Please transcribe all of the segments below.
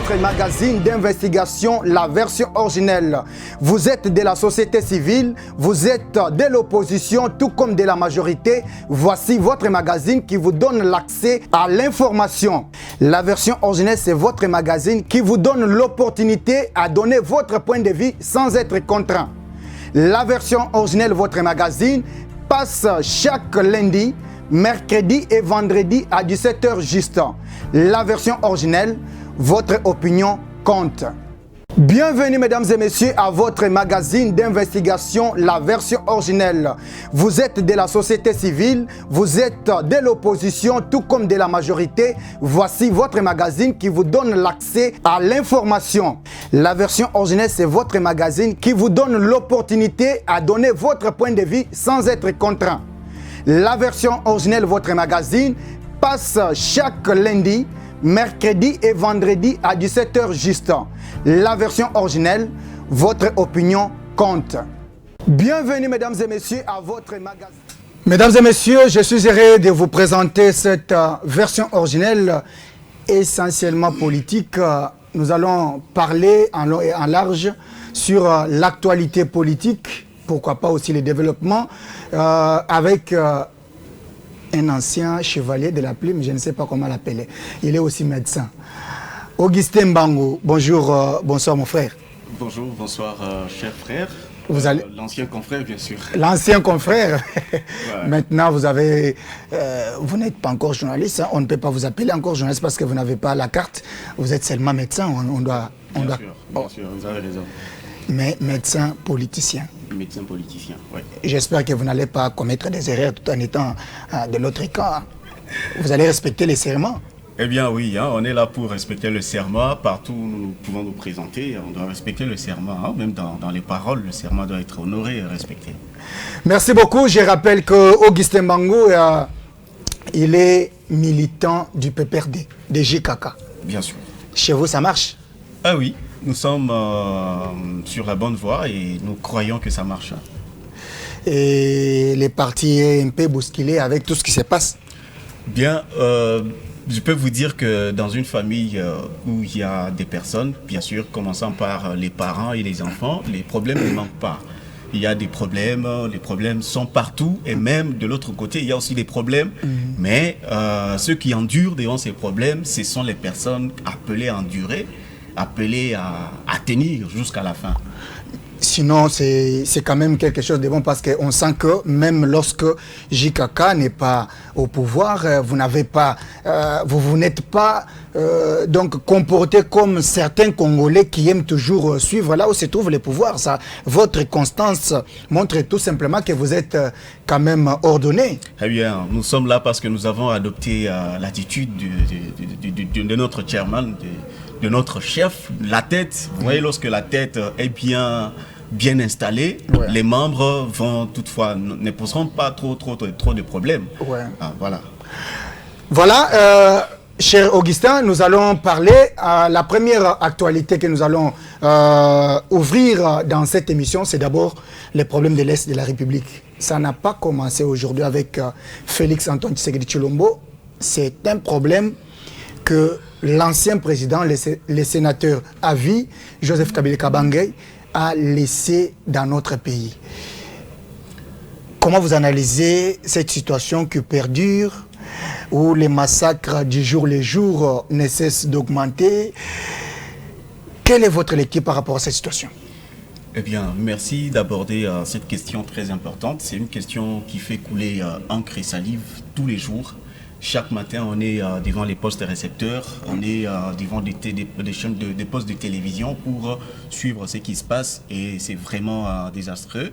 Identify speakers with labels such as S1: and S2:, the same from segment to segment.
S1: votre magazine d'investigation, la version originelle. Vous êtes de la société civile, vous êtes de l'opposition, tout comme de la majorité. Voici votre magazine qui vous donne l'accès à l'information. La version originelle, c'est votre magazine qui vous donne l'opportunité à donner votre point de vue sans être contraint. La version originelle, votre magazine, passe chaque lundi, mercredi et vendredi à 17h juste. La version originelle, votre opinion compte. Bienvenue mesdames et messieurs à votre magazine d'investigation, la version originelle. Vous êtes de la société civile, vous êtes de l'opposition, tout comme de la majorité. Voici votre magazine qui vous donne l'accès à l'information. La version originelle, c'est votre magazine qui vous donne l'opportunité à donner votre point de vue sans être contraint. La version originelle, votre magazine, passe chaque lundi, mercredi et vendredi à 17h juste. La version originelle, votre opinion compte. Bienvenue mesdames et messieurs à votre magazine. Mesdames et messieurs, je suis heureux de vous présenter cette version originelle essentiellement politique. Nous allons parler en long et en large sur l'actualité politique, pourquoi pas aussi les développements, avec un ancien chevalier de la plume, je ne sais pas comment l'appeler. Il est aussi médecin. Augustin Mbango, bonjour, bonsoir mon frère.
S2: Bonjour, bonsoir cher frère. L'ancien confrère bien sûr.
S1: L'ancien confrère.
S2: Ouais.
S1: Maintenant vous avez, vous n'êtes pas encore journaliste, hein? On ne peut pas vous appeler encore journaliste parce que vous n'avez pas la carte. Vous êtes seulement médecin,
S2: Bien sûr, vous avez raison.
S1: Mais médecin politicien.
S2: Médecin politicien, oui.
S1: J'espère que vous n'allez pas commettre des erreurs tout en étant de l'autre camp. Vous allez respecter les serments.
S2: Eh bien oui, hein, on est là pour respecter le serment. Partout où nous pouvons nous présenter, on doit respecter le serment. Hein. Même dans les paroles, le serment doit être honoré et respecté.
S1: Merci beaucoup. Je rappelle que Augustin Mbango, il est militant du PPRD, de JKK.
S2: Bien sûr.
S1: Chez vous, ça marche?
S2: Ah oui, nous sommes sur la bonne voie et nous croyons que ça marche.
S1: Et les partis un peu bousculés avec tout ce qui se passe?
S2: Bien, je peux vous dire que dans une famille où il y a des personnes, bien sûr, commençant par les parents et les enfants, les problèmes ne manquent pas. Il y a des problèmes, les problèmes sont partout et même de l'autre côté, il y a aussi des problèmes. Mais ceux qui endurent devant ces problèmes, ce sont les personnes appelées à endurer, appelées à tenir jusqu'à la fin.
S1: Sinon, c'est quand même quelque chose de bon parce qu'on sent que même lorsque JKK n'est pas au pouvoir, vous n'avez pas, vous n'êtes pas donc comporté comme certains Congolais qui aiment toujours suivre là où se trouve le pouvoir. Ça, votre constance montre tout simplement que vous êtes quand même ordonné.
S2: Eh bien, nous sommes là parce que nous avons adopté l'attitude de notre chairman, de notre chef, la tête. Vous voyez, lorsque la tête est bien installée, ouais, les membres vont toutefois ne poseront pas trop de problèmes. Ouais. Ah, voilà.
S1: Voilà, cher Augustin, nous allons parler à la première actualité que nous allons ouvrir dans cette émission. C'est d'abord les problèmes de l'Est de la République. Ça n'a pas commencé aujourd'hui avec Félix Antoine Tshisekedi Tshilombo. C'est un problème que l'ancien président, le sénateur à vie, Joseph Kabila Kabange, a laissé dans notre pays. Comment vous analysez cette situation qui perdure, où les massacres du jour le jour ne cessent d'augmenter? Quelle est votre lecture par rapport à cette situation?
S2: Eh bien, merci d'aborder cette question très importante. C'est une question qui fait couler encre et salive tous les jours. Chaque matin, on est devant les postes récepteurs, on est devant des chaînes des postes de télévision pour suivre ce qui se passe et c'est vraiment désastreux.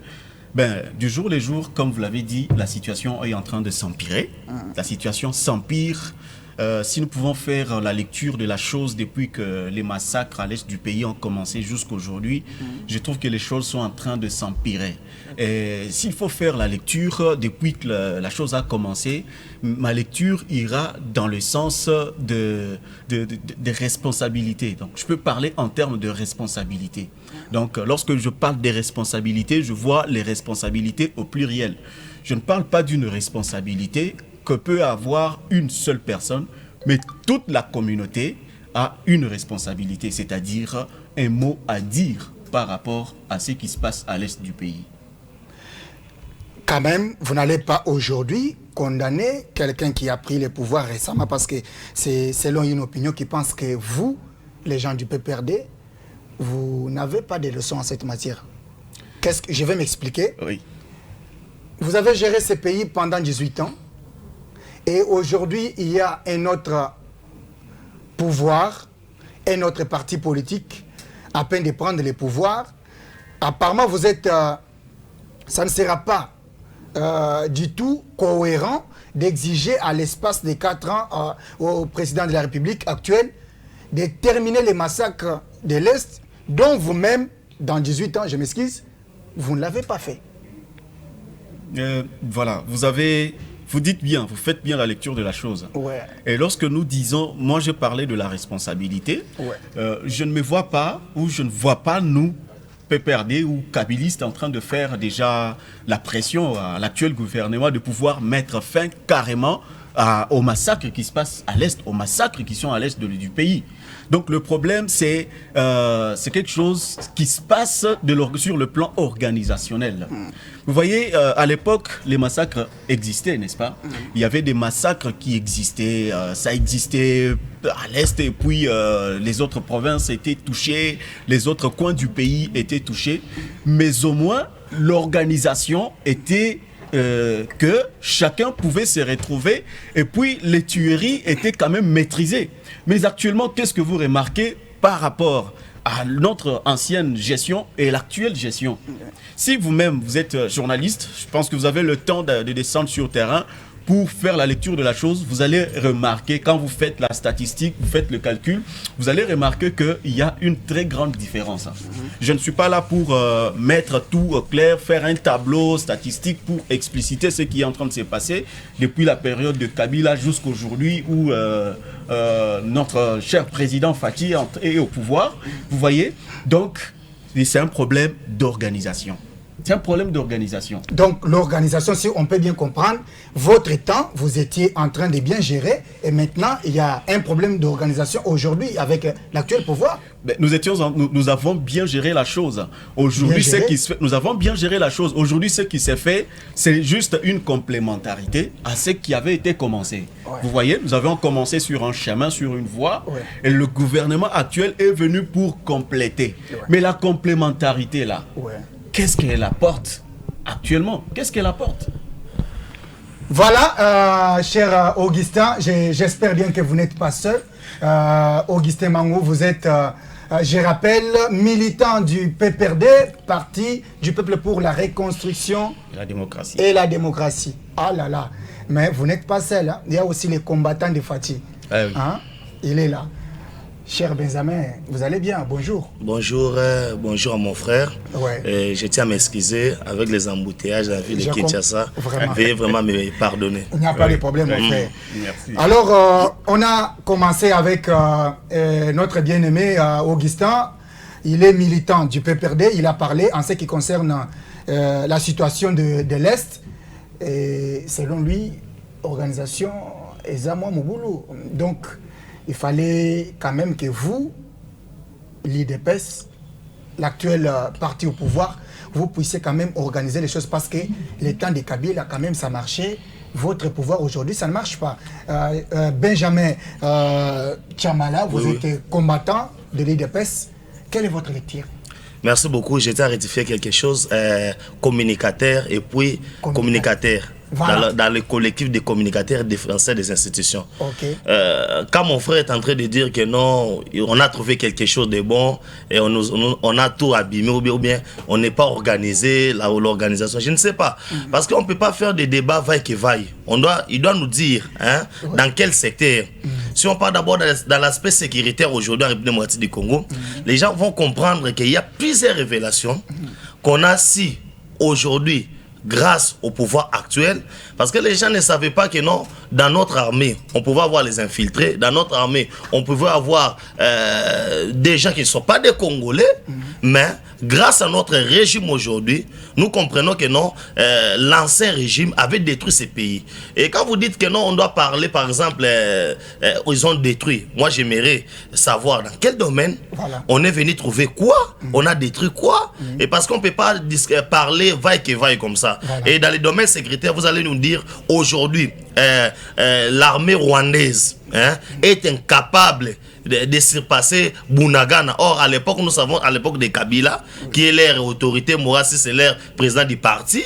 S2: Ben, du jour le jour, comme vous l'avez dit, la situation est en train de s'empirer. La situation s'empire. Si nous pouvons faire la lecture de la chose depuis que les massacres à l'est du pays ont commencé jusqu'aujourd'hui, je trouve que les choses sont en train de s'empirer. S'il faut faire la lecture depuis que la chose a commencé, ma lecture ira dans le sens de responsabilité. Donc, je peux parler en termes de responsabilité. Donc, lorsque je parle des responsabilités, je vois les responsabilités au pluriel. Je ne parle pas d'une responsabilité que peut avoir une seule personne, mais toute la communauté a une responsabilité, c'est-à-dire un mot à dire par rapport à ce qui se passe à l'est du pays.
S1: Quand même, vous n'allez pas aujourd'hui condamner quelqu'un qui a pris le pouvoir récemment parce que c'est selon une opinion qui pense que vous, les gens du PPRD, vous n'avez pas de leçons en cette matière. Je vais m'expliquer.
S2: Oui.
S1: Vous avez géré ce pays pendant 18 ans et aujourd'hui, il y a un autre pouvoir, un autre parti politique à peine de prendre le pouvoir. Apparemment, vous êtes... ça ne sera pas du tout cohérent d'exiger à l'espace de 4 ans au président de la République actuelle de terminer les massacres de l'Est dont vous-même, dans 18 ans, je m'excuse, vous ne l'avez pas fait.
S2: Voilà, vous dites bien, vous faites bien la lecture de la chose.
S1: Ouais.
S2: Et lorsque nous disons, moi je parlais de la responsabilité, je ne me vois pas, ou je ne vois pas nous, PPRD ou Kabilistes, en train de faire déjà la pression à l'actuel gouvernement de pouvoir mettre fin carrément aux massacres qui se passent à l'Est, aux massacres qui sont à l'Est du pays. Donc le problème, c'est quelque chose qui se passe sur le plan organisationnel. Vous voyez, à l'époque, les massacres existaient, n'est-ce pas? Il y avait des massacres qui existaient, ça existait à l'Est, et puis les autres provinces étaient touchées, les autres coins du pays étaient touchés, mais au moins, l'organisation était... que chacun pouvait se retrouver et puis les tueries étaient quand même maîtrisées. Mais actuellement, qu'est-ce que vous remarquez par rapport à notre ancienne gestion et l'actuelle gestion? Si vous-même, vous êtes journaliste, je pense que vous avez le temps de descendre sur le terrain pour faire la lecture de la chose. Vous allez remarquer, quand vous faites la statistique, vous faites le calcul, vous allez remarquer qu'il y a une très grande différence. Je ne suis pas là pour mettre tout clair, faire un tableau statistique pour expliciter ce qui est en train de se passer depuis la période de Kabila jusqu'à aujourd'hui où notre cher président Fathi est au pouvoir. Vous voyez? Donc, c'est un problème d'organisation. C'est un problème d'organisation.
S1: Donc l'organisation, si on peut bien comprendre, votre temps, vous étiez en train de bien gérer et maintenant il y a un problème d'organisation aujourd'hui avec l'actuel pouvoir.
S2: Mais nous avons bien géré la chose. Aujourd'hui, nous avons bien géré la chose. Aujourd'hui, ce qui s'est fait, c'est juste une complémentarité à ce qui avait été commencé. Ouais. Vous voyez, nous avons commencé sur un chemin, sur une voie, et le gouvernement actuel est venu pour compléter. Ouais. Mais la complémentarité là, qu'est-ce qu'elle apporte actuellement? Qu'est-ce qu'elle apporte?
S1: Voilà, cher Augustin, j'espère bien que vous n'êtes pas seul. Augustin Mangou, vous êtes, je rappelle, militant du PPRD, Parti du Peuple pour la Reconstruction
S2: et la
S1: démocratie. Ah là là, mais vous n'êtes pas seul, hein? Il y a aussi les combattants de Fathi.
S2: Ah oui.
S1: Hein? Il est là. Cher Benjamin, vous allez bien? Bonjour.
S3: Bonjour, bonjour à mon frère. Ouais. Je tiens à m'excuser avec les embouteillages de la ville de Kinshasa. Veuillez vraiment me pardonner.
S1: Il n'y a pas de problème, mon frère.
S2: Merci.
S1: Alors, on a commencé avec notre bien-aimé Augustin. Il est militant du PPRD. Il a parlé en ce qui concerne la situation de l'Est. Et selon lui, organisation Ezamwa Moboulou. Donc, il fallait quand même que vous, l'IDPS, l'actuel parti au pouvoir, vous puissiez quand même organiser les choses parce que les temps de Kabila, quand même, ça marchait. Votre pouvoir aujourd'hui, ça ne marche pas. Benjamin Tchamala, vous êtes combattant de l'IDPS. Quelle est votre lecture?
S3: Merci beaucoup. J'étais à rectifier quelque chose. Communicateur et puis communicateur. Voilà. Dans le collectif des communicateurs et des Français des institutions.
S1: Okay.
S3: Quand mon frère est en train de dire que non, on a trouvé quelque chose de bon et on a tout abîmé ou bien on n'est pas organisé, l'organisation, je ne sais pas. Parce qu'on ne peut pas faire des débats vaille-que-vaille. Il doit nous dire dans quel secteur. Si on parle d'abord dans l'aspect sécuritaire aujourd'hui en République démocratique du Congo, les gens vont comprendre qu'il y a plusieurs révélations qu'on a aujourd'hui grâce au pouvoir actuel, parce que les gens ne savaient pas que non, dans notre armée, on pouvait avoir les infiltrés. Dans notre armée, on pouvait avoir des gens qui ne sont pas des Congolais, mais grâce à notre régime aujourd'hui, nous comprenons que non, l'ancien régime avait détruit ces pays. Et quand vous dites que non, on doit parler, par exemple, ils ont détruit. Moi, j'aimerais savoir dans quel domaine on est venu trouver quoi, on a détruit quoi, et parce qu'on ne peut pas parler vaille que vaille comme ça. Et dans les domaines sécuritaires, vous allez nous dire aujourd'hui, l'armée rwandaise est incapable de surpasser Bunagana. Or, à l'époque, nous savons, à l'époque de Kabila, qui est leur autorité morale, si c'est leur président du parti,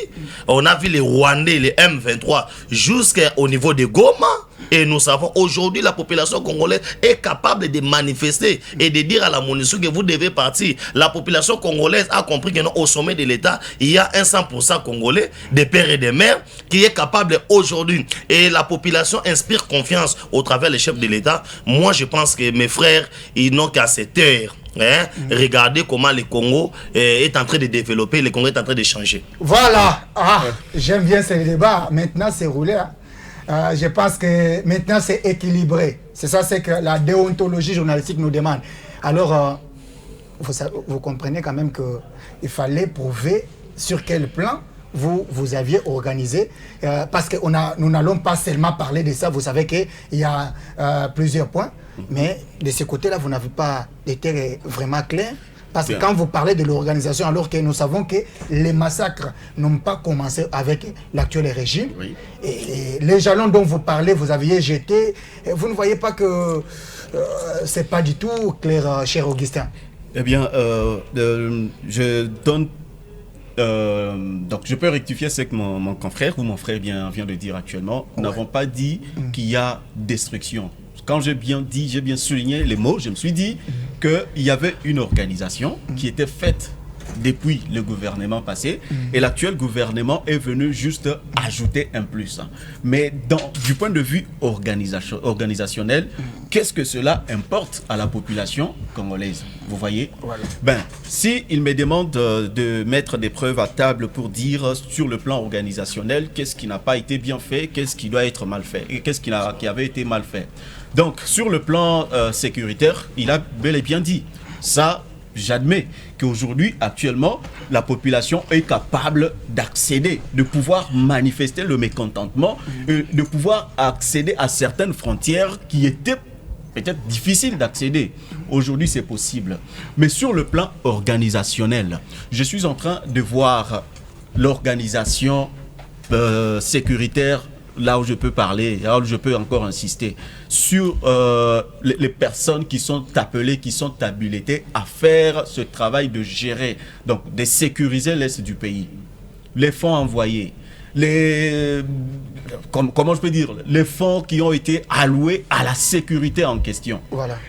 S3: on a vu les Rwandais, les M23, jusqu'au niveau de Goma. Et nous savons aujourd'hui la population congolaise est capable de manifester et de dire à la MONUSCO que vous devez partir. La population congolaise a compris que au sommet de l'État, il y a un 100% congolais, des pères et des mères, qui est capable aujourd'hui. Et la population inspire confiance au travers des chefs de l'État. Moi, je pense que mes frères, ils n'ont qu'à se taire. Regardez comment le Congo est en train de développer, le Congo est en train de changer.
S1: Voilà. J'aime bien ce débat. Maintenant, c'est roulé. Je pense que maintenant c'est équilibré. C'est ça, c'est que la déontologie journalistique nous demande. Alors, vous comprenez quand même qu'il fallait prouver sur quel plan vous aviez organisé. Parce que nous n'allons pas seulement parler de ça. Vous savez qu'il y a plusieurs points. Mais de ce côté-là, vous n'avez pas été vraiment clair. Parce que quand vous parlez de l'organisation, alors que nous savons que les massacres n'ont pas commencé avec l'actuel régime, et les jalons dont vous parlez, vous aviez jeté, vous ne voyez pas que c'est pas du tout clair, cher Augustin?
S2: Eh bien, je donne... donc je peux rectifier ce que mon confrère ou mon frère vient de dire actuellement. Nous n'avons pas dit qu'il y a destruction. Quand j'ai bien souligné les mots, je me suis dit qu'il y avait une organisation qui était faite depuis le gouvernement passé et l'actuel gouvernement est venu juste ajouter un plus. Mais du point de vue organisationnel, qu'est-ce que cela importe à la population congolaise? Vous voyez? Si il me demande de mettre des preuves à table pour dire sur le plan organisationnel qu'est-ce qui n'a pas été bien fait, qu'est-ce qui doit être mal fait et qu'est-ce qui avait été mal fait. Donc, sur le plan sécuritaire, il a bel et bien dit. Ça, j'admets qu'aujourd'hui, actuellement, la population est capable d'accéder, de pouvoir manifester le mécontentement, de pouvoir accéder à certaines frontières qui étaient peut-être difficiles d'accéder. Aujourd'hui, c'est possible. Mais sur le plan organisationnel, je suis en train de voir l'organisation sécuritaire, là où je peux parler, là où je peux encore insister, sur les personnes qui sont appelées, qui sont habilitées à faire ce travail de gérer, donc de sécuriser l'Est du pays. Les fonds envoyés, comment je peux dire, les fonds qui ont été alloués à la sécurité en question.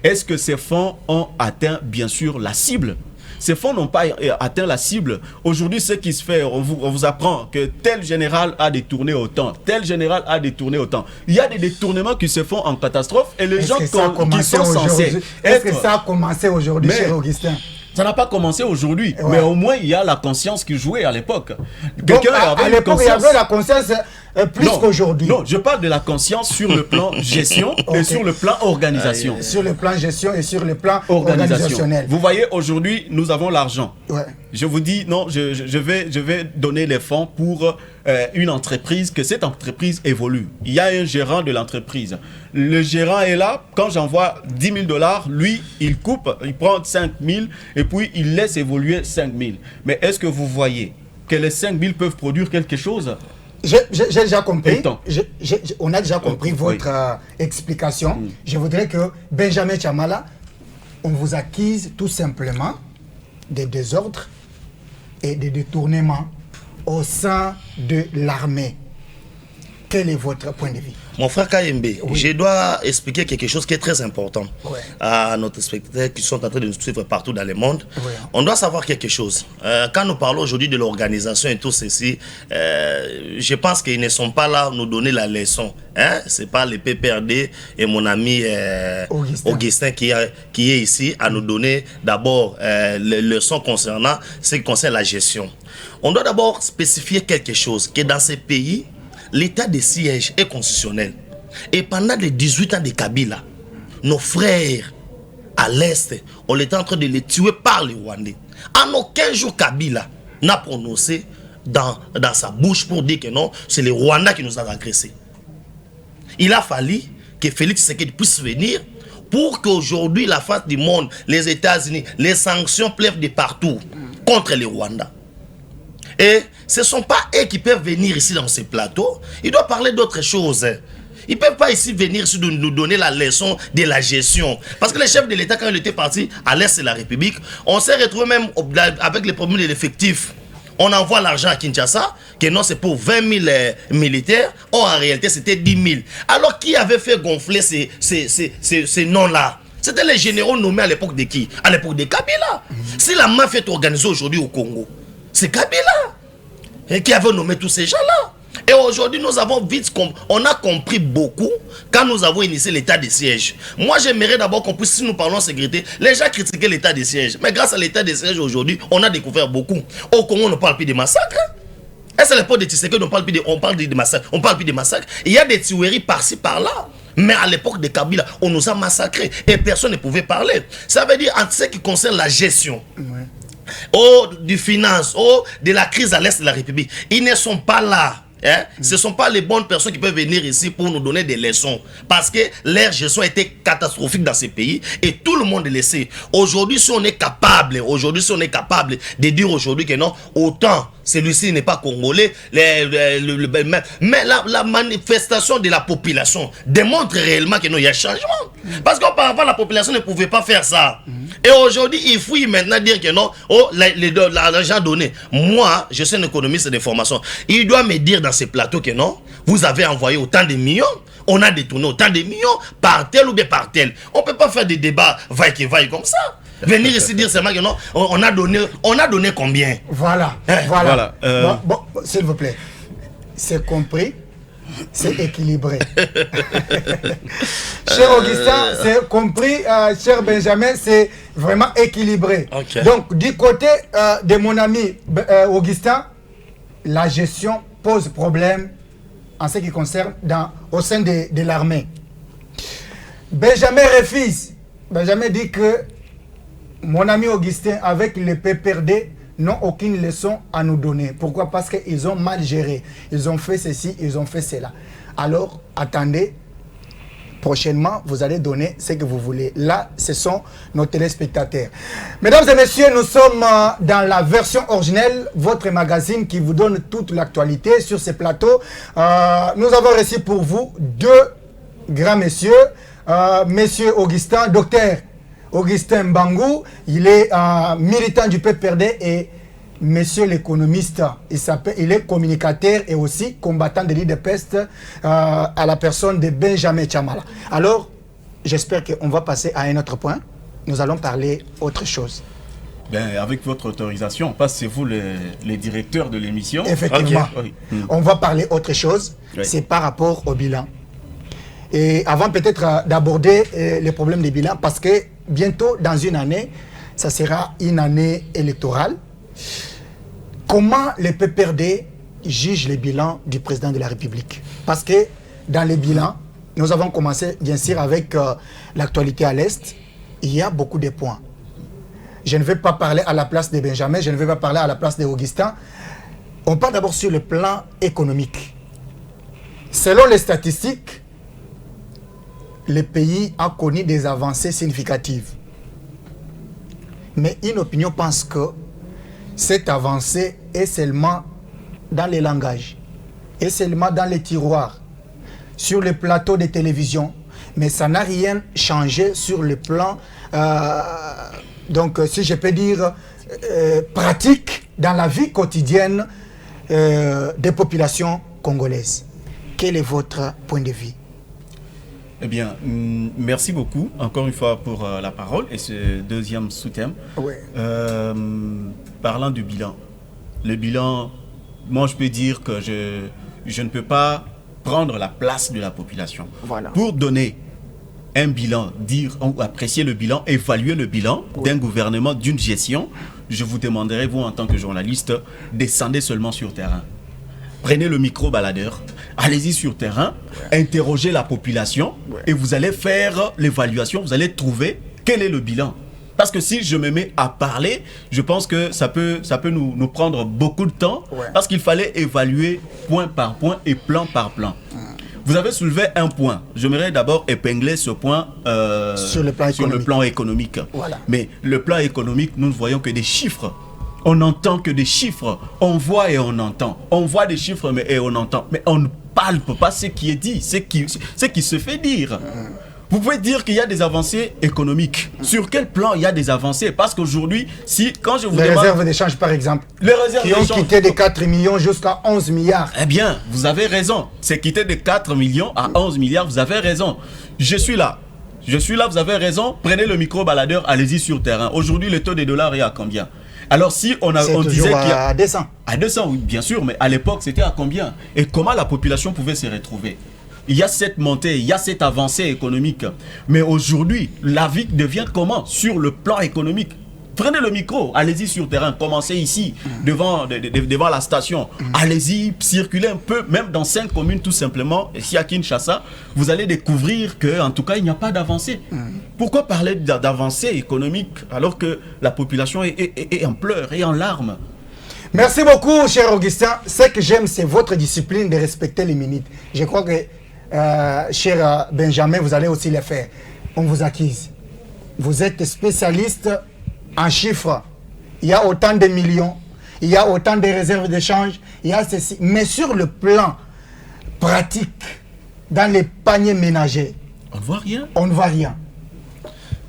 S2: Est-ce que ces fonds ont atteint, bien sûr, la cible? Ces fonds n'ont pas atteint la cible. Aujourd'hui, ce qui se fait, on vous apprend que tel général a détourné autant, tel général a détourné autant. Il y a des détournements qui se font en catastrophe et les gens qui sont censés...
S1: Est-ce que ça a commencé aujourd'hui, cher Augustin?
S2: Ça n'a pas commencé aujourd'hui, mais au moins il y a la conscience qui jouait à l'époque.
S1: À l'époque, il y avait la conscience plus qu'aujourd'hui.
S2: Non, je parle de la conscience sur le plan gestion et sur le plan organisation.
S1: Sur le plan gestion et sur le plan organisationnel.
S2: Vous voyez, aujourd'hui, nous avons l'argent. Je vous dis, non, je vais donner les fonds pour une entreprise, que cette entreprise évolue. Il y a un gérant de l'entreprise. Le gérant est là, quand j'envoie 10 000 $, lui, il coupe, il prend 5 000 et puis il laisse évoluer 5 000. Mais est-ce que vous voyez que les 5 000 peuvent produire quelque chose?
S1: J'ai déjà compris. On a déjà compris votre explication. Je voudrais que Benjamin Chamala, on vous accuse tout simplement des désordres et des détournements au sein de l'armée. Quel est votre point de vue?
S3: Mon frère Kayembe, je dois expliquer quelque chose qui est très important à nos spectateurs qui sont en train de nous suivre partout dans le monde. On doit savoir quelque chose. Quand nous parlons aujourd'hui de l'organisation et tout ceci, je pense qu'ils ne sont pas là à nous donner la leçon. Ce n'est pas le PPRD et mon ami Augustin qui est ici à nous donner d'abord les leçons concernant ce qui concerne la gestion. On doit d'abord spécifier quelque chose, que dans ces pays, l'état de siège est constitutionnel. Et pendant les 18 ans de Kabila, nos frères à l'Est, on était en train de les tuer par les Rwandais. En aucun jour, Kabila n'a prononcé dans sa bouche pour dire que non, c'est les Rwandais qui nous ont agressés. Il a fallu que Félix Tshisekedi puisse venir pour qu'aujourd'hui, la face du monde, les États-Unis, les sanctions pleuvent de partout contre les Rwandais. Et ce ne sont pas eux qui peuvent venir ici dans ces plateaux. Ils doivent parler d'autres choses. Ils ne peuvent pas ici venir ici nous donner la leçon de la gestion. Parce que les chefs de l'État, quand ils étaient partis à l'Est de la République, on s'est retrouvé même avec les problèmes de l'effectif. On envoie l'argent à Kinshasa, que non, c'est pour 20 000 militaires. Or, en réalité, c'était 10 000. Alors, qui avait fait gonfler ces noms-là? C'était les généraux nommés à l'époque de qui? À l'époque de Kabila. Si la mafia est organisée aujourd'hui au Congo, c'est Kabila qui avait nommé tous ces gens-là. Et aujourd'hui, nous avons on a compris beaucoup quand nous avons initié l'état de siège. Moi, j'aimerais d'abord qu'on puisse, si nous parlons de sécurité, les gens critiquaient l'état de siège. Mais grâce à l'état de siège aujourd'hui, on a découvert beaucoup. Au Congo, on ne parle plus de massacres. Et c'est l'époque de Tshisekedi, on parle plus de massacres. On parle plus de massacres. Il y a des tueries par-ci, par-là. Mais à l'époque de Kabila, on nous a massacrés. Et personne ne pouvait parler. Ça veut dire, en ce qui concerne la gestion, du finance, de la crise à l'Est de la République, ils ne sont pas là. Ce ne sont pas les bonnes personnes qui peuvent venir ici pour nous donner des leçons. Parce que leur gestion était catastrophique dans ces pays et tout le monde le sait. Aujourd'hui, si on est capable de dire aujourd'hui que non, autant celui-ci n'est pas congolais, mais la manifestation de la population démontre réellement que non, il y a changement. Parce qu'auparavant, la population ne pouvait pas faire ça. Et aujourd'hui, il faut maintenant dire que non, l'argent donné. Moi, je suis un économiste de formation. Il doit me dire dans ces plateaux que non, vous avez envoyé autant de millions, on a détourné autant de millions par tel ou bien par tel. On ne peut pas faire des débats vaille comme ça. Venir ici dire seulement que non, on a donné combien?
S1: Voilà. Bon, s'il vous plaît. C'est compris. C'est équilibré. Cher Augustin, c'est compris. Cher Benjamin, c'est vraiment équilibré.
S3: Okay.
S1: Donc, du côté de mon ami Augustin, la gestion pose problème en ce qui concerne au sein de l'armée. Benjamin refuse. Benjamin dit que mon ami Augustin, avec le PPRD, n'ont aucune leçon à nous donner. Pourquoi? Parce qu'ils ont mal géré. Ils ont fait ceci, ils ont fait cela. Alors, attendez. Prochainement, vous allez donner ce que vous voulez. Là, ce sont nos téléspectateurs. Mesdames et messieurs, nous sommes dans la version originelle, votre magazine qui vous donne toute l'actualité sur ces plateaux. Nous avons reçu pour vous deux grands messieurs. Monsieur Augustin, docteur Augustin Mbangou, il est militant du PPRD et monsieur l'économiste, il est communicateur et aussi combattant de l'IDPEST à la personne de Benjamin Chamala. Alors, j'espère qu'on va passer à un autre point. Nous allons parler autre chose.
S2: Ben, avec votre autorisation, c'est vous les directeurs de l'émission.
S1: Effectivement.
S2: Okay.
S1: On va parler autre chose. Oui. C'est par rapport au bilan. Et avant peut-être d'aborder les problèmes des bilans, parce que bientôt, dans une année, ça sera une année électorale. Comment le PPRD juge les bilans du président de la République? Parce que dans les bilans, nous avons commencé bien sûr avec l'actualité à l'Est. Il y a beaucoup de points. Je ne vais pas parler à la place de Benjamin, je ne vais pas parler à la place d'Augustin. On parle d'abord sur le plan économique. Selon les statistiques, le pays a connu des avancées significatives. Mais une opinion pense que cette avancée est seulement dans les langages, est seulement dans les tiroirs, sur le plateau de télévision, mais ça n'a rien changé sur le plan, donc si je peux dire, pratique dans la vie quotidienne des populations congolaises. Quel est votre point de vue?
S2: Eh bien, merci beaucoup encore une fois pour la parole et ce deuxième sous-thème.
S1: Ouais.
S2: Parlant du bilan. Le bilan, moi je peux dire que je ne peux pas prendre la place de la population.
S1: Voilà.
S2: Pour donner un bilan, dire, apprécier le bilan, évaluer le bilan d'un gouvernement, d'une gestion, je vous demanderai, vous en tant que journaliste, descendez seulement sur terrain. prenez le micro-baladeur, allez-y sur terrain, interrogez la population et vous allez faire l'évaluation, vous allez trouver quel est le bilan. Parce que si je me mets à parler, je pense que ça peut nous prendre beaucoup de temps parce qu'il fallait évaluer point par point et plan par plan. Vous avez soulevé un point. J'aimerais d'abord épingler ce point
S1: sur le plan économique.
S2: Voilà. Mais le plan économique, nous ne voyons que des chiffres. On n'entend que des chiffres. On voit et on entend. On voit des chiffres et on entend. Mais on ne palpe pas ce qui est dit, ce qui se fait dire. Vous pouvez dire qu'il y a des avancées économiques. Sur quel plan il y a des avancées? Parce qu'aujourd'hui, quand je vous demande...
S1: Les réserves d'échange, par exemple,
S2: les réserves
S1: qui ont quitté de 4 millions jusqu'à 11 milliards.
S2: Eh bien, vous avez raison. C'est quitté de 4 millions à 11 milliards. Vous avez raison. Je suis là, vous avez raison. Prenez le micro-baladeur, allez-y sur terrain. Aujourd'hui, le taux des dollars est à combien? Alors si on disait qu'il y a...
S1: à 200.
S2: À 200, oui, bien sûr. Mais à l'époque, c'était à combien? Et comment la population pouvait se retrouver? Il y a cette montée, il y a cette avancée économique. Mais aujourd'hui, la vie devient comment? Sur le plan économique. Prenez le micro, allez-y sur terrain, commencez ici, devant la station. Allez-y, circulez un peu, même dans 5 communes tout simplement. Ici à Kinshasa, vous allez découvrir qu'en tout cas, il n'y a pas d'avancée. Pourquoi parler d'avancée économique alors que la population est en pleurs et en larmes?
S1: Merci beaucoup, cher Augustin. Ce que j'aime, c'est votre discipline de respecter les minutes. Je crois que, cher Benjamin, vous allez aussi le faire. On vous acquise. Vous êtes spécialiste en chiffres. Il y a autant de millions, il y a autant de réserves d'échange, il y a ceci. Mais sur le plan pratique, dans les paniers ménagers,
S2: on ne voit rien.
S1: On ne voit rien.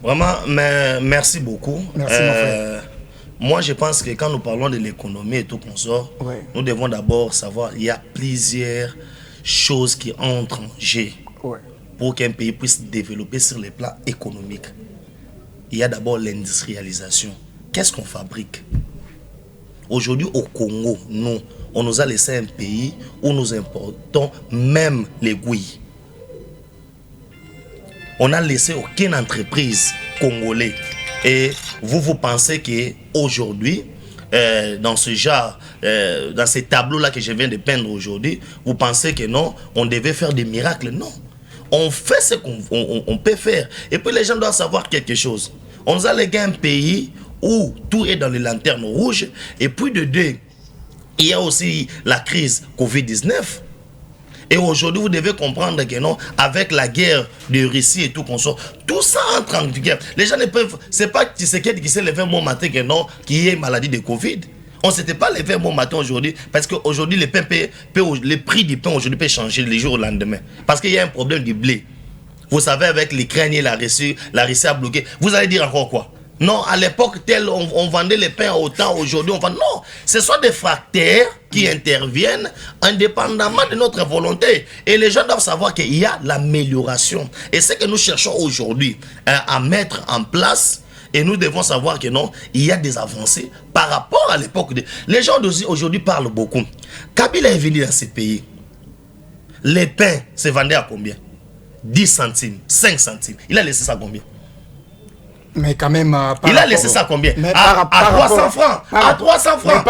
S3: Vraiment, mais merci beaucoup.
S1: Merci, mon frère.
S3: Moi, je pense que quand nous parlons de l'économie et tout qu'on sort, nous devons d'abord savoir qu'il y a plusieurs choses qui entrent en jeu pour qu'un pays puisse développer sur les plans économiques. Il y a d'abord l'industrialisation. Qu'est-ce qu'on fabrique? Aujourd'hui, au Congo, on nous a laissé un pays où nous importons même l'aiguille. On n'a laissé aucune entreprise congolaise. Et vous pensez qu'aujourd'hui, dans ce genre, dans ces tableaux-là que je viens de peindre aujourd'hui, vous pensez que non, on devait faire des miracles? Non. On fait ce qu'on peut faire. Et puis les gens doivent savoir quelque chose. On nous a légué un pays où tout est dans les lanternes rouges. Et puis de deux, il y a aussi la crise Covid-19. Et aujourd'hui, vous devez comprendre que non, avec la guerre de Russie et tout qu'on sort, tout ça entre en guerre. Les gens ne peuvent... C'est pas Tshisekedi qui s'est levé un bon matin que non, qu'il y ait maladie de Covid. On ne s'était pas levé un bon matin aujourd'hui parce qu'aujourd'hui, le prix du pain aujourd'hui peut changer les jours au lendemain. Parce qu'il y a un problème du blé. Vous savez, avec l'Ukraine et la Russie a bloqué. Vous allez dire encore quoi? Non, à l'époque, on vendait les pains autant, aujourd'hui on vend... Non, ce sont des facteurs qui interviennent indépendamment de notre volonté. Et les gens doivent savoir qu'il y a l'amélioration. Et ce que nous cherchons aujourd'hui à mettre en place, et nous devons savoir que non, il y a des avancées par rapport à l'époque. Les gens aujourd'hui parlent beaucoup. Kabila est venu dans ce pays. Les pains se vendaient à combien? 10 centimes, 5 centimes. Il a laissé ça combien?
S1: Mais quand même...
S3: il a laissé ça combien? À 300 francs. À 300 francs.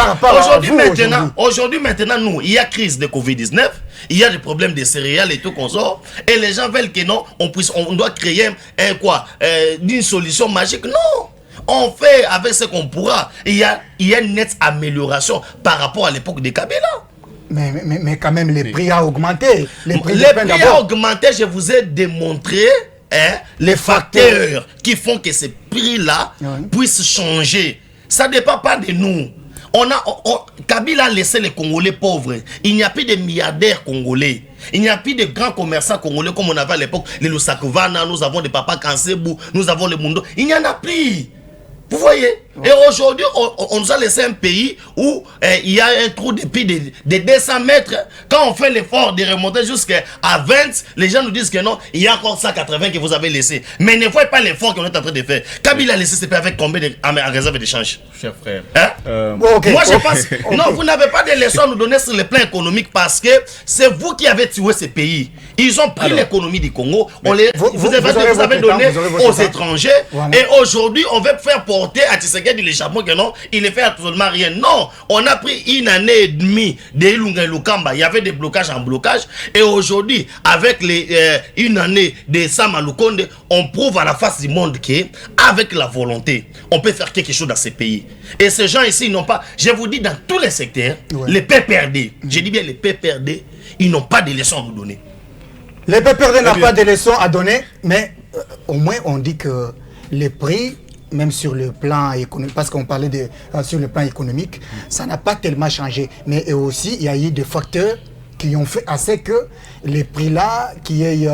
S3: Aujourd'hui maintenant, nous, il y a crise de Covid-19. Il y a des problèmes de céréales et tout qu'on sort. Et les gens veulent que non, on doit créer une solution magique. Non. On fait avec ce qu'on pourra. Il y a une nette amélioration par rapport à l'époque de Kabila.
S1: Mais quand même, les prix ont augmenté.
S3: Les prix ont augmenté, je vous ai démontré les facteurs qui font que ces prix-là puissent changer. Ça ne dépend pas de nous. Kabila a laissé les Congolais pauvres. Il n'y a plus de milliardaires congolais. Il n'y a plus de grands commerçants congolais comme on avait à l'époque. Les Lusakuvana, nous avons des Papa Kansebu, nous avons le Mundo. Il n'y en a plus. Vous voyez? Et aujourd'hui, on nous a laissé un pays où il y a un trou de plus de 200 mètres. Quand on fait l'effort de remonter jusqu'à 20, les gens nous disent que non, il y a encore 180 que vous avez laissé. Mais ne voyez pas l'effort qu'on est en train de faire. Kabila a laissé ce pays avec combien en réserve d'échange?
S2: Cher frère.
S3: Moi, je pense... Non, vous n'avez pas de leçons à nous donner sur le plan économique parce que c'est vous qui avez tué ce pays. Ils ont pris l'économie du Congo. Vous avez donné aux étrangers. Voilà. Et aujourd'hui, on veut faire porter à Tshisekedi quelqu'un dit l'échappement que non, il ne fait absolument rien. Non, on a pris une année et demie de Ilunga et Lukamba, il y avait des blocages en blocage, et aujourd'hui, avec une année de Sama Lukonde, on prouve à la face du monde qu'avec la volonté, on peut faire quelque chose dans ces pays. Et ces gens ici, ils n'ont pas, je vous dis, dans tous les secteurs, les PPRD, je dis bien les PPRD, ils n'ont pas de leçons à nous donner.
S1: Les PPRD n'ont pas de leçons à donner, mais au moins on dit que les prix, même sur le plan économique, parce qu'on parlait de sur le plan économique, ça n'a pas tellement changé. Mais aussi, il y a eu des facteurs qui ont fait assez que les prix là, qui est,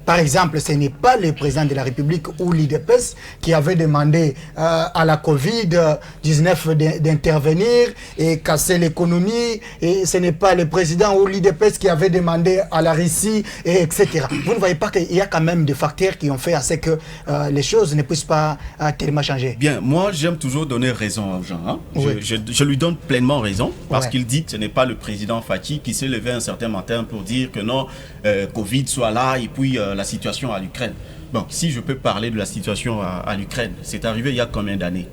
S1: par exemple, ce n'est pas le président de la République ou l'IDPS qui avait demandé à la Covid-19 d'intervenir et casser l'économie, et ce n'est pas le président ou l'IDPS qui avait demandé à la Russie, et etc. Vous ne voyez pas qu'il y a quand même des facteurs qui ont fait assez que les choses ne puissent pas tellement changer.
S2: Bien, moi j'aime toujours donner raison aux gens. Hein. Oui. Je lui donne pleinement raison, parce qu'il dit que ce n'est pas le président Fathi qui s'est levé un certain matin pour dire que non, Covid soit là et puis la situation à l'Ukraine. Bon, si je peux parler de la situation à l'Ukraine, c'est arrivé il y a combien d'années?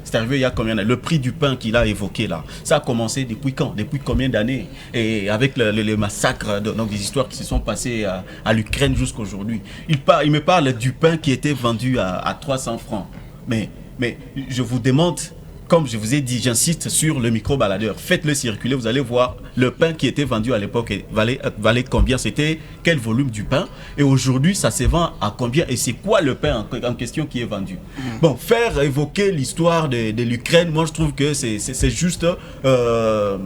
S2: C'est arrivé il y a combien d'années? Le prix du pain qu'il a évoqué là, ça a commencé depuis quand? Depuis combien d'années? Et avec le massacre, donc des histoires qui se sont passées à l'Ukraine jusqu'à aujourd'hui. Il me parle du pain qui était vendu à 300 francs. Mais je vous demande, comme je vous ai dit, j'insiste sur le micro-baladeur. Faites-le circuler, vous allez voir le pain qui était vendu à l'époque valait combien, c'était quel volume du pain. Et aujourd'hui, ça se vend à combien et c'est quoi le pain en question qui est vendu. Bon, faire évoquer l'histoire de l'Ukraine, moi je trouve que c'est juste un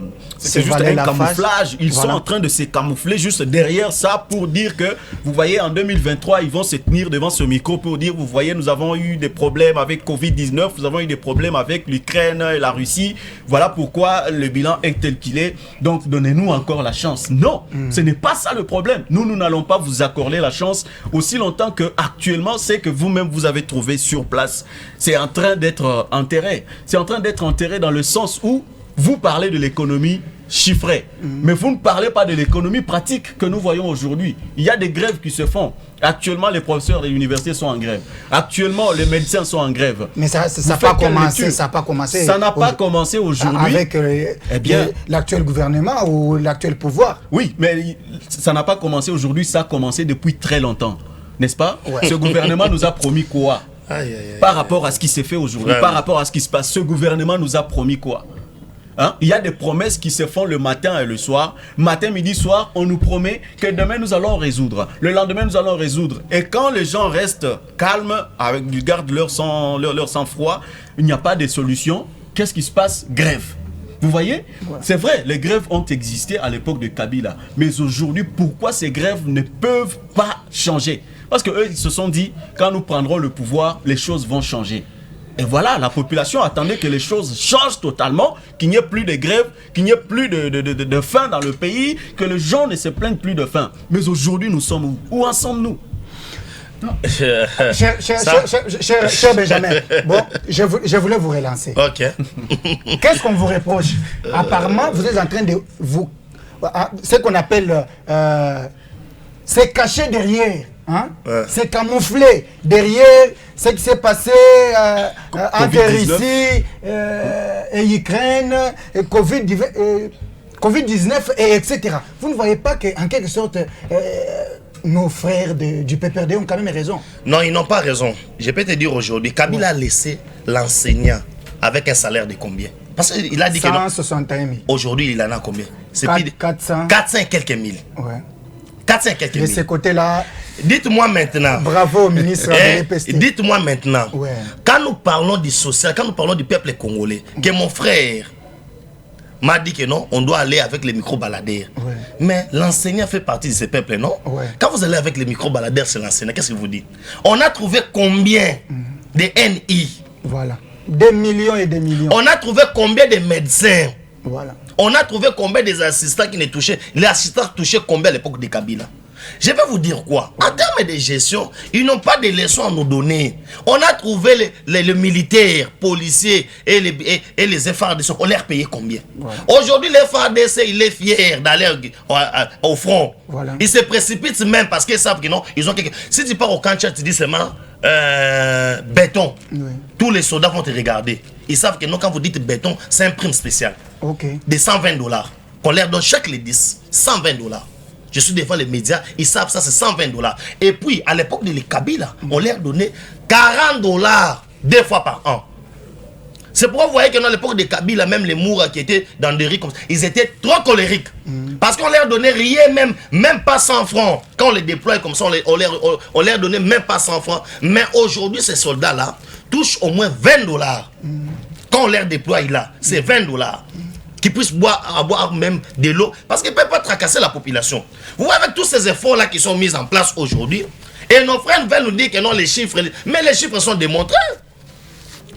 S2: camouflage. Ils sont en train de se camoufler juste derrière ça pour dire que, vous voyez, en 2023, ils vont se tenir devant ce micro pour dire, vous voyez, nous avons eu des problèmes avec Covid-19, nous avons eu des problèmes avec l'Ukraine et la Russie, voilà pourquoi le bilan est tel qu'il est, donc donnez-nous encore la chance. Non, ce n'est pas ça le problème. Nous n'allons pas vous accorder la chance aussi longtemps que actuellement c'est que vous-même vous avez trouvé sur place. C'est en train d'être enterré. C'est en train d'être enterré dans le sens où vous parlez de l'économie chiffrée, mais vous ne parlez pas de l'économie pratique que nous voyons aujourd'hui. Il y a des grèves qui se font. Actuellement, les professeurs des universités sont en grève. Actuellement, les médecins sont en grève.
S1: Mais ça n'a pas commencé. Ça n'a pas commencé.
S2: Ça n'a pas commencé aujourd'hui.
S1: Avec l'actuel gouvernement ou l'actuel pouvoir.
S2: Oui, mais ça n'a pas commencé aujourd'hui. Ça a commencé depuis très longtemps. N'est-ce pas? Ce gouvernement nous a promis quoi? Par rapport à ce qui s'est fait aujourd'hui, par rapport à ce qui se passe, ce gouvernement nous a promis quoi? Hein? Il y a des promesses qui se font le matin et le soir. Matin, midi, soir, on nous promet que demain nous allons résoudre. Le lendemain, nous allons résoudre. Et quand les gens restent calmes, ils gardent leur sang-froid, il n'y a pas de solution. Qu'est-ce qui se passe? Grève. Vous voyez? C'est vrai, les grèves ont existé à l'époque de Kabila. Mais aujourd'hui, pourquoi ces grèves ne peuvent pas changer? Parce qu'eux, ils se sont dit, quand nous prendrons le pouvoir, les choses vont changer. Et voilà, la population attendait que les choses changent totalement, qu'il n'y ait plus de grève, qu'il n'y ait plus de faim dans le pays, que les gens ne se plaignent plus de faim. Mais aujourd'hui, nous sommes où? Où en sommes-nous?
S1: Cher Benjamin, bon, je voulais vous relancer.
S3: Ok.
S1: Qu'est-ce qu'on vous reproche? Apparemment, vous êtes en train de vous... ce qu'on appelle... c'est caché derrière. Hein? C'est camouflé derrière ce qui s'est passé entre Russie et Ukraine, et Covid-19, etc. Vous ne voyez pas qu'en quelque sorte, nos frères du PPRD ont quand même raison? Non,
S3: ils n'ont pas raison. Je peux te dire aujourd'hui, Kabila a laissé l'enseignant avec un salaire de combien? Parce qu'il a dit
S1: 161 000.
S3: Aujourd'hui, il en a combien? C'est
S1: 400
S3: et quelques mille.
S1: Ouais.
S3: 400 et quelques mille.
S1: De ce côté-là...
S3: Dites-moi maintenant.
S1: Bravo au ministre de l'EPST.
S3: Dites-moi maintenant. Quand nous parlons du social, quand nous parlons du peuple congolais, que mon frère m'a dit que non, on doit aller avec les micro-baladeurs. Mais l'enseignant fait partie de ce peuple, non? Quand vous allez avec les micro-baladeurs, c'est l'enseignant. Qu'est-ce que vous dites? On a trouvé combien de NI?
S1: Voilà. Des millions et des millions.
S3: On a trouvé combien de médecins?
S1: Voilà.
S3: On a trouvé combien des assistants qui ne touchaient? Les assistants touchaient combien à l'époque de Kabila? Je vais vous dire quoi? En termes de gestion, ils n'ont pas de leçons à nous donner. On a trouvé les militaires, policiers et les FARDC. On leur payait combien? Aujourd'hui, les FARDC, il est fier d'aller au front. Ils se précipitent même parce qu'ils savent que non, ils ont quelque... Si tu pars au camp, tu dis seulement béton. Tous les soldats vont te regarder. ils savent que non, quand vous dites béton, c'est un prime spécial.
S1: Ok.
S3: De 120 $. Qu'on leur donne chaque les 10, 120 $. Je suis devant les médias, ils savent ça, c'est 120 $. Et puis, à l'époque de les Kabila, on leur donnait 40 $ 2 fois par an. C'est pourquoi vous voyez que dans l'époque des Kabila, même les Moura qui étaient dans des riz comme ça, ils étaient trop colériques. Parce qu'on leur donnait rien, même pas 100 francs. Quand on les déploie comme ça, on leur donnait même pas 100 francs. Mais aujourd'hui, ces soldats-là touchent au moins 20 $. Quand on leur déploie là, c'est 20 $. Qu'ils puissent avoir même de l'eau. Parce qu'ils ne peuvent pas tracasser la population. Vous voyez, avec tous ces efforts-là qui sont mis en place aujourd'hui, et nos frères veulent nous dire que non, les chiffres, mais les chiffres sont démontrés.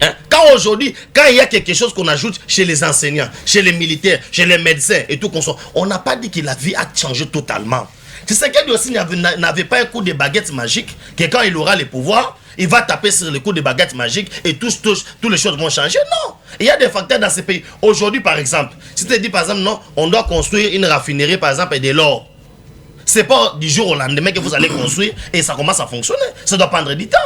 S3: Hein? Quand aujourd'hui, quand il y a quelque chose qu'on ajoute chez les enseignants, chez les militaires, chez les médecins et tout, on n'a pas dit que la vie a changé totalement. C'est ce qu'il aussi n'avait pas un coup de baguette magique, que quand il aura les pouvoirs, il va taper sur le coup de baguette magique et toutes les choses vont changer. Non. Il y a des facteurs dans ces pays. Aujourd'hui, par exemple, si tu te dis, par exemple, non, on doit construire une raffinerie, par exemple, et de l'or. C'est pas du jour au lendemain que vous allez construire et ça commence à fonctionner. Ça doit prendre du temps.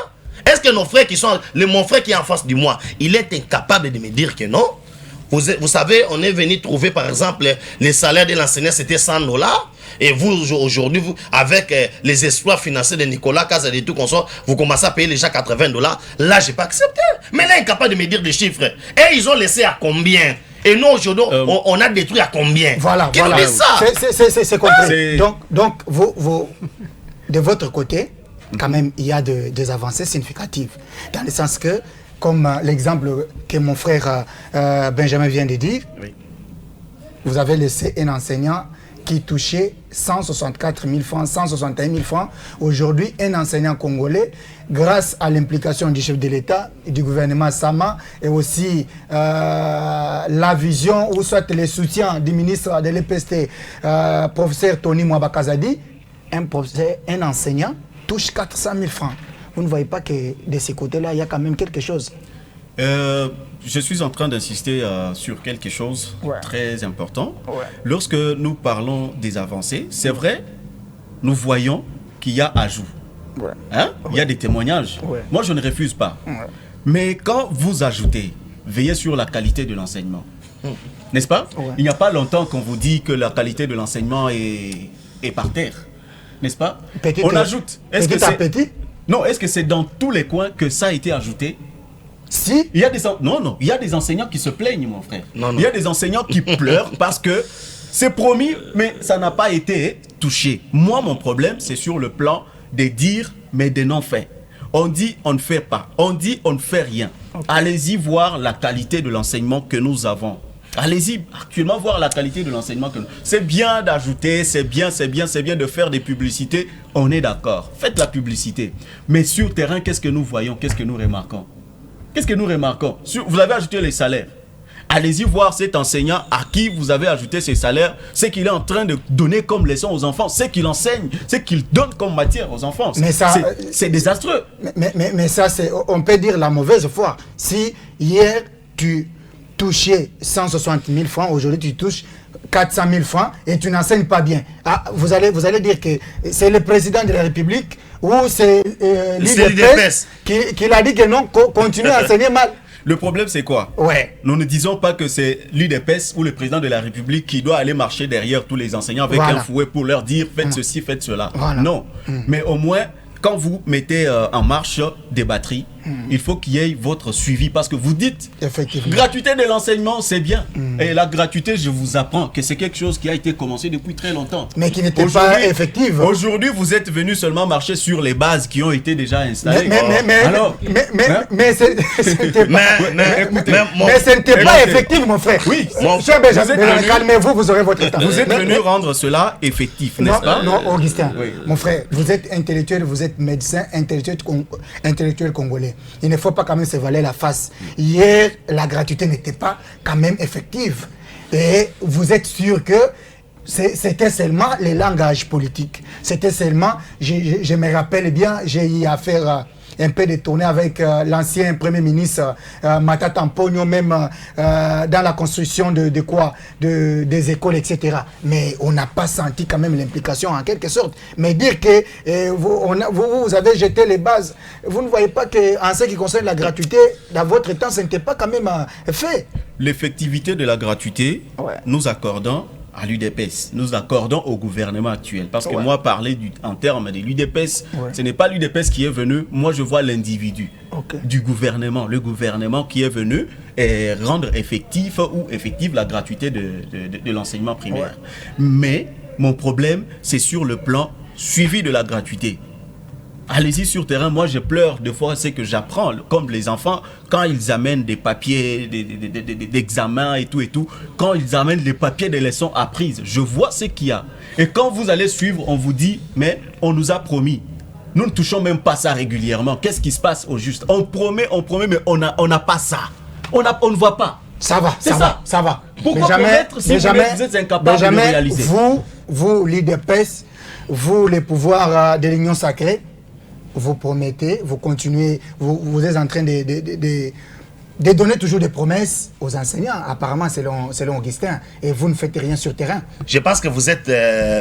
S3: Est-ce que nos frères qui sont... mon frère qui est en face de moi, il est incapable de me dire que non? Vous savez, on est venu trouver, par exemple, les salaires de l'enseignant, c'était 100 $. Et vous, aujourd'hui, avec les exploits financiers de Nicolas Cazes et tout, vous commencez à payer les gens 80 $. Là, je n'ai pas accepté. Mais là, il est incapable de me dire des chiffres. Et ils ont laissé à combien? Et nous, aujourd'hui, on a détruit à combien?
S1: Voilà,
S3: qui
S1: voilà.
S3: Nous dit ça?
S1: C'est compris. Donc vous, de votre côté, quand même, il y a des avancées significatives. Dans le sens que, comme l'exemple que mon frère Benjamin vient de dire, oui. Vous avez laissé un enseignant qui touchait 164 000 francs, 161 000 francs. Aujourd'hui, un enseignant congolais, grâce à l'implication du chef de l'État et du gouvernement Sama, et aussi la vision, ou soit le soutien du ministre de l'EPST, professeur Tony Mwabakazadi, un enseignant touche 400 000 francs. Vous ne voyez pas que de ce côté-là, il y a quand même quelque chose?
S2: Je suis en train d'insister sur quelque chose très important. Ouais. Lorsque nous parlons des avancées, c'est vrai, nous voyons qu'il y a ajout. Ouais. Hein? Ouais. Il y a des témoignages. Ouais. Moi, je ne refuse pas. Ouais. Mais quand vous ajoutez, veillez sur la qualité de l'enseignement. N'est-ce pas? Ouais. Il n'y a pas longtemps qu'on vous dit que la qualité de l'enseignement est par terre. N'est-ce pas? On ajoute. Est-ce que c'est petit? Non, est-ce que c'est dans tous les coins que ça a été ajouté? Si. Il y a des il y a des enseignants qui se plaignent, mon frère. Non. Il y a des enseignants qui pleurent parce que c'est promis, mais ça n'a pas été touché. Moi, mon problème, c'est sur le plan des dires, mais des non-faits. On dit on ne fait pas, on dit on ne fait rien. Okay. Allez-y voir la qualité de l'enseignement que nous avons. Allez-y actuellement voir la qualité de l'enseignement que nous... C'est bien d'ajouter, c'est bien de faire des publicités. On est d'accord. Faites la publicité. Mais sur terrain, qu'est-ce que nous voyons? Qu'est-ce que nous remarquons? Qu'est-ce que nous remarquons? Vous avez ajouté les salaires. Allez-y voir cet enseignant à qui vous avez ajouté ses salaires, ce qu'il est en train de donner comme leçon aux enfants, ce qu'il enseigne, ce qu'il donne comme matière aux enfants. C'est désastreux.
S1: Mais ça, on peut dire la mauvaise foi. Si hier, tu touchais 160 000 francs, aujourd'hui, tu touches 400 000 francs et tu n'enseignes pas bien. Ah, vous allez dire que c'est le président de la République ou c'est l'IDPS qui l'a dit que non, continue à enseigner mal.
S2: Le problème, c'est quoi? Ouais. Nous ne disons pas que c'est l'IDPS ou le président de la République qui doit aller marcher derrière tous les enseignants avec un fouet pour leur dire faites ceci, faites cela. Voilà. Non. Mais au moins, quand vous mettez en marche des batteries, il faut qu'il y ait votre suivi parce que vous dites gratuité de l'enseignement, c'est bien. Et la gratuité, je vous apprends que c'est quelque chose qui a été commencé depuis très longtemps.
S1: Mais qui n'était pas effective.
S2: Aujourd'hui, vous êtes venu seulement marcher sur les bases qui ont été déjà installées.
S1: Mais ce n'était pas effectif, mon frère. Oui. Calmez-vous, vous aurez votre temps.
S2: Vous êtes venu rendre cela effectif, n'est-ce pas?
S1: Non, Augustin, mon frère, vous êtes intellectuel, vous êtes médecin, intellectuel congolais. Il ne faut pas quand même se voiler la face. Hier, la gratuité n'était pas quand même effective. Et vous êtes sûr que c'était seulement les langages politiques. C'était seulement, je me rappelle bien, j'ai eu affaire un peu détourné avec l'ancien Premier ministre Matata Mpogno, même dans la construction des écoles, etc. Mais on n'a pas senti quand même l'implication en quelque sorte. Mais dire que vous avez jeté les bases, vous ne voyez pas qu'en ce qui concerne la gratuité, dans votre temps, ce n'était pas quand même fait.
S2: L'effectivité de la gratuité, nous accordons à l'UDPS, nous accordons au gouvernement actuel. Parce que moi, parler en termes de l'UDPS, ce n'est pas l'UDPS qui est venu, moi je vois l'individu du gouvernement, le gouvernement qui est venu rendre effective la gratuité de l'enseignement primaire. Mais mon problème, c'est sur le plan suivi de la gratuité. Allez-y sur terrain, moi je pleure des fois, c'est que j'apprends, comme les enfants, quand ils amènent des papiers d'examen et tout, quand ils amènent les papiers des leçons apprises, je vois ce qu'il y a. Et quand vous allez suivre, on vous dit, mais on nous a promis. Nous ne touchons même pas ça régulièrement. Qu'est-ce qui se passe au juste? On promet, mais on n'a pas ça. On ne voit pas.
S1: Ça va.
S2: Pourquoi promettre si vous êtes incapable de le réaliser?
S1: Vous l'UDPS, vous les pouvoirs de l'Union sacrée, vous promettez, vous continuez, vous êtes en train de donner toujours des promesses aux enseignants, apparemment selon Augustin, et vous ne faites rien sur terrain.
S3: Je pense que vous êtes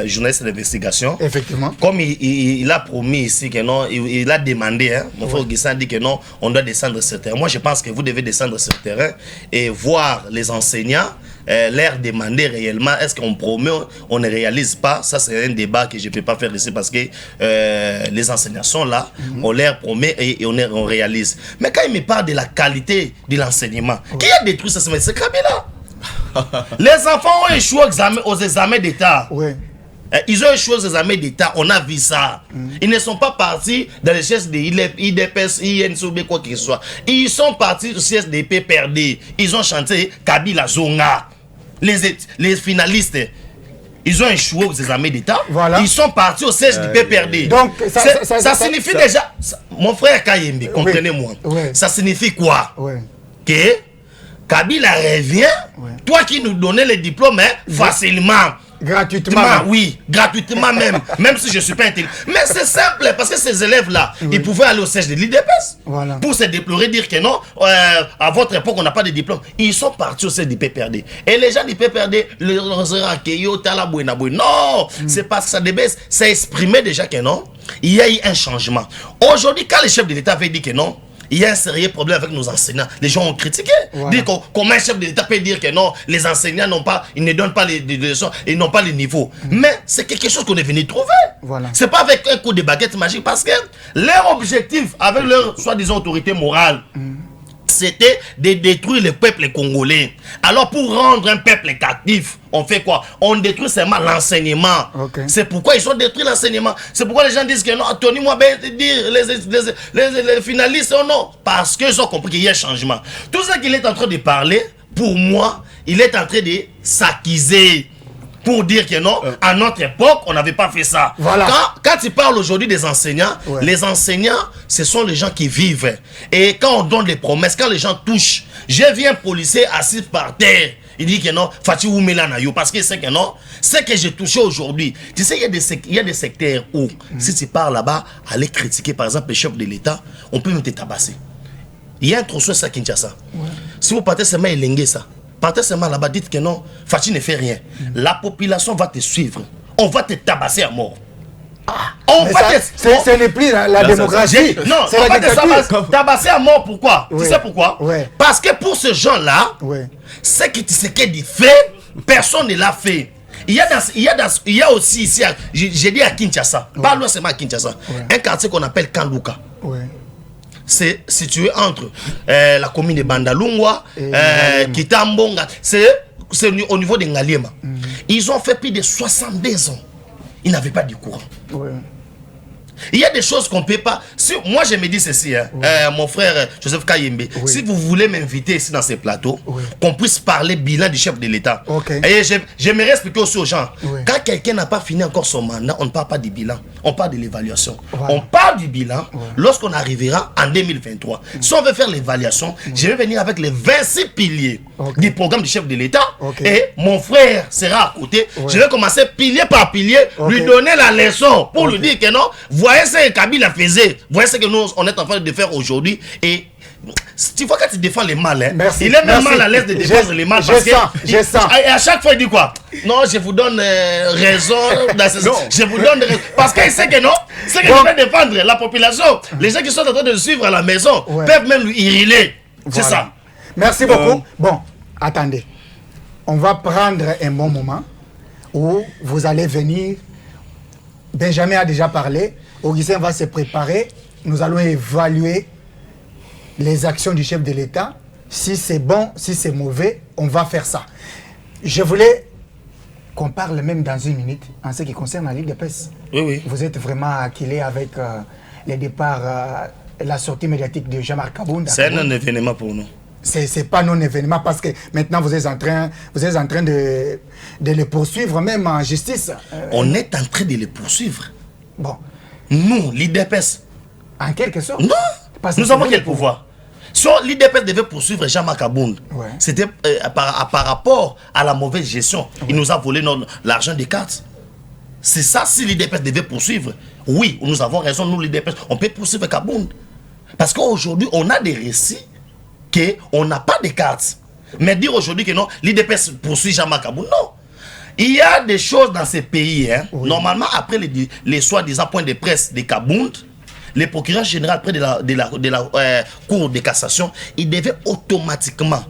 S3: journaliste d'investigation.
S1: Effectivement.
S3: Comme il a promis ici que non, il a demandé, mon frère Augustin dit que non, on doit descendre sur le terrain. Moi, je pense que vous devez descendre sur le terrain et voir les enseignants, leur demander réellement, est-ce qu'on promet, on ne réalise pas. Ça, c'est un débat que je ne peux pas faire ici parce que les enseignants sont là, on leur promet et on réalise. Mais quand il me parle de la qualité de l'enseignement, qui a détruit ça? C'est Kabila. Les enfants ont échoué aux examens d'État. Ils ont échoué aux examens d'État, on a vu ça. Ils ne sont pas partis dans les sièges de IDPS, INSOB, quoi que ce soit. Ils sont partis au siège des PPRD. Ils ont chanté Kabila Zonga. Les finalistes, ils ont échoué aux examens d'État. Ils sont partis au siège du PPRD. Donc, ça signifie déjà... Mon frère Kayembe, comprenez-moi. Ça signifie quoi? Que Kabila revient, toi qui nous donnais les diplômes facilement.
S1: Gratuitement.
S3: Oui, gratuitement même. Même si je ne suis pas intelligent. Mais c'est simple, parce que ces élèves-là, ils pouvaient aller au siège de l'IDPS pour se déplorer, dire que non, à votre époque, on n'a pas de diplôme. Ils sont partis au siège du PPRD. Et les gens du PPRD, les accueillis, non, c'est parce que ça débaisse. Ça exprimait déjà que non, il y a eu un changement. Aujourd'hui, quand le chef de l'État avait dit que non, il y a un sérieux problème avec nos enseignants. Les gens ont critiqué. Dire comment un chef de l'État peut dire que non, les enseignants ils ne donnent pas les leçons, ils n'ont pas les niveaux. Mais c'est quelque chose qu'on est venu trouver. C'est pas avec un coup de baguette magique, parce que leur objectif, avec leur soi-disant autorité morale, c'était de détruire le peuple congolais. Alors pour rendre un peuple captif, on fait quoi? On détruit seulement l'enseignement. C'est pourquoi ils ont détruit l'enseignement. C'est pourquoi les gens disent que non, Tony Mwabé dire les finalistes, oh non. Parce qu'ils ont compris qu'il y a un changement. Tout ça qu'il est en train de parler, pour moi, il est en train de s'accuser. Pour dire que non, à notre époque, on n'avait pas fait ça. Quand tu parles aujourd'hui des enseignants, les enseignants, ce sont les gens qui vivent. Et quand on donne des promesses, quand les gens touchent, j'ai vu un policier assis par terre. Il dit que non, Fatih Oumelanayo, parce que c'est que non, c'est que j'ai touché aujourd'hui. Tu sais, il y a des secteurs où, si tu pars là-bas, aller critiquer par exemple le chef de l'État, on peut même te tabasser. Il y a un trousseau à Kinshasa. Si vous partez seulement Elengue ça, partez seulement là-bas, dites que non, Fatih ne fait rien. La population va te suivre. On va te tabasser à mort.
S1: Ce n'est plus la démocratie.
S3: Non, on va te tabasser à mort. Pourquoi? Tu sais pourquoi? Parce que pour ce genre-là, ce que tu sais qu'il fait, personne ne l'a fait. Il y a aussi ici, j'ai dit à Kinshasa, pas loin seulement à Kinshasa, un quartier qu'on appelle Kanduka. C'est situé entre la commune de Bandalungwa, Kitambonga, c'est au niveau de Ngaliema. Ils ont fait plus de 62 ans. Ils n'avaient pas de courant. Il y a des choses qu'on ne peut pas... moi, je me dis ceci, mon frère Joseph Kayembe, si vous voulez m'inviter ici dans ces plateaux, qu'on puisse parler bilan du chef de l'État. Et j'aimerais expliquer aussi aux gens, quand quelqu'un n'a pas fini encore son mandat, on ne parle pas du bilan, on parle de l'évaluation. On parle du bilan lorsqu'on arrivera en 2023. Si on veut faire l'évaluation, je vais venir avec les 26 piliers du programme du chef de l'État, et mon frère sera à côté. Je vais commencer pilier par pilier, lui donner la leçon pour lui dire que non, voilà voyez ce que Kabila faisait, voyez ce que nous, on est en train de faire aujourd'hui. Et tu vois, quand tu défends les mal, hein, il est même mal à l'aise de défendre les mal.
S1: J'ai ça.
S3: Et à chaque fois, il dit quoi? Non, je vous donne raison. Je vous donne raison. Parce qu'il sait que non, c'est que je vais défendre la population. Les gens qui sont en train de le suivre à la maison peuvent même lui irriter. C'est ça.
S1: Merci beaucoup. Bon, attendez. On va prendre un bon moment où vous allez venir. Benjamin a déjà parlé. Augustin va se préparer. Nous allons évaluer les actions du chef de l'État. Si c'est bon, si c'est mauvais, on va faire ça. Je voulais qu'on parle même dans une minute en ce qui concerne la Ligue des PES.
S3: Oui.
S1: Vous êtes vraiment acquilé avec les départs, la sortie médiatique de Jean-Marc Kabound.
S3: C'est un événement pour nous.
S1: C'est pas non événement parce que maintenant vous êtes en train de le poursuivre même en justice.
S3: On est en train de le poursuivre.
S1: Bon.
S3: Nous, l'IDPS.
S1: En quelque sorte.
S3: Non. Nous avons quel pouvoir? Si l'IDPS devait poursuivre Jean-Marc Kabound, c'était par rapport à la mauvaise gestion. Il nous a volé l'argent des cartes. C'est ça, si l'IDPS devait poursuivre. Oui, nous avons raison, nous l'IDPS, on peut poursuivre Kabound. Parce qu'aujourd'hui, on a des récits qu'on n'a pas de cartes. Mais dire aujourd'hui que non, l'IDPS poursuit Jean-Marc Kabound, non. Il y a des choses dans ces pays. Hein. Normalement, après les soi-disant points de presse de Kabound, le procureur général près de la Cour de cassation, il devait automatiquement